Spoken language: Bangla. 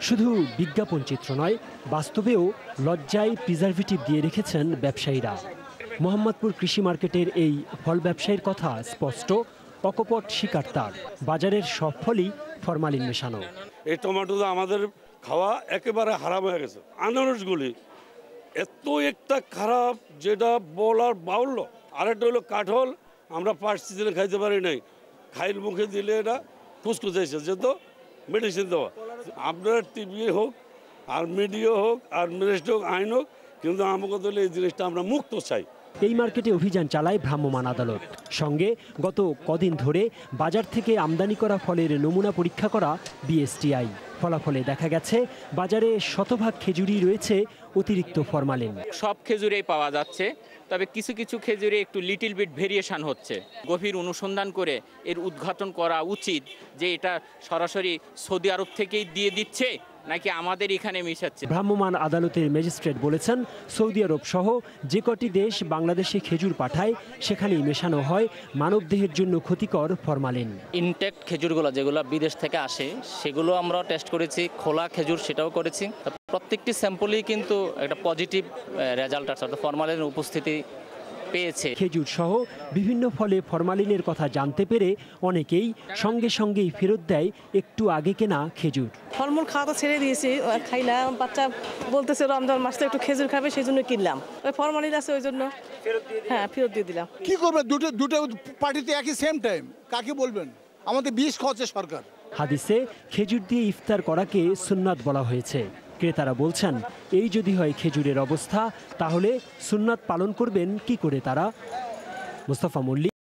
শুধু বিজ্ঞাপন চিত্র নয়, বাস্তবেও লজ্জায় প্রিজারভেটিভ দিয়ে রেখেছেন ব্যবসায়ীরা। মোহাম্মদপুর কৃষি মার্কেটের এই ফল ব্যবসায়ীর কথা স্পষ্ট, অকপট স্বীকার তার। বাজারের সব ফলই ফরমালিন মেশানো। এই টমেটো আমাদের খাওয়া একেবারে হারাম হয়ে গেছে। আনারসগুলি এত একটা খারাপ যেটা বলার বাহুল্য। আরেকটা হলো কাঠল, আমরা 5 সিজনে খাইতে পারি নাই, খাইল মুখে দিলে এটা ফুসকুচাইছে, যেহেতু মেডিসিন দেওয়া। আপনার টিভি হোক আর মিডিয়া হোক আর মিনিস্ট্রি হোক, আইন হোক, কিন্তু আমাকে দিলে এই জিনিসটা আমরা মুক্ত চাই। এই মার্কেটে অভিযান চালায় ভ্রাম্যমাণ আদালত। সঙ্গে গত কদিন ধরে বাজার থেকে আমদানি করা ফলের নমুনা পরীক্ষা করা বিএসটিআই। ফলাফলে দেখা গেছে বাজারে শতভাগ খেজুরই রয়েছে অতিরিক্ত ফরমালিন। সব খেজুরেই পাওয়া যাচ্ছে, তবে কিছু কিছু খেজুরে একটু লিটল বিট ভেরিয়েশন হচ্ছে। গভীর অনুসন্ধান করে এর উদ্ঘাটন করা উচিত যে এটা সরাসরি সৌদি আরব থেকেই দিয়ে দিচ্ছে নাকি আমাদের এখানে মিশাচ্ছে। ভ্রাম্যমাণ আদালতের ম্যাজিস্ট্রেট বলেছেন, সৌদি আরব সহ যে কটি দেশ বাংলাদেশে খেজুর পাঠায় সেখানেই মেশানো হয় মানবদেহের জন্য ক্ষতিকর ফরমালিন। ইনটেক্ট খেজুরগুলো যেগুলো বিদেশ থেকে আসে সেগুলো আমরা টেস্ট করেছি, খোলা খেজুর সেটাও করেছি। প্রত্যেকটি স্যাম্পলই কিন্তু একটা পজিটিভ রেজাল্ট আসছে, ফরমালিনের উপস্থিতি পেয়েছে। খেজুর সহ বিভিন্ন ফলে ফরমালিনের কথা জানতে পেরে অনেকেই সঙ্গে সঙ্গেই ফেরত দেয় একটু আগে কেনা খেজুর। ফলমূল খাওয়া তো ছেড়ে দিয়েছি, খাইলাম। বাচ্চা বলতেছে রমজান মাসে একটু খেজুর খাবে, সেই জন্য কিনলাম। ওই ফরমালিন আছে ওই জন্য ফেরত দিয়ে দিলাম। কি করবে, দুটো পার্টিতে একই সেম টাইম, কাকে বলবেন? আমাদের বিষ খাওয়াচ্ছে সরকার। হাদিসে খেজুর দিয়ে ইফতার করাকে সুন্নাত বলা হয়েছে। ক্রেতারা বলছেন, এই যদি হয় খেজুরের অবস্থা, তাহলে সুন্নাত পালন করবেন কি করে তারা? মুস্তাফা মল্লিক।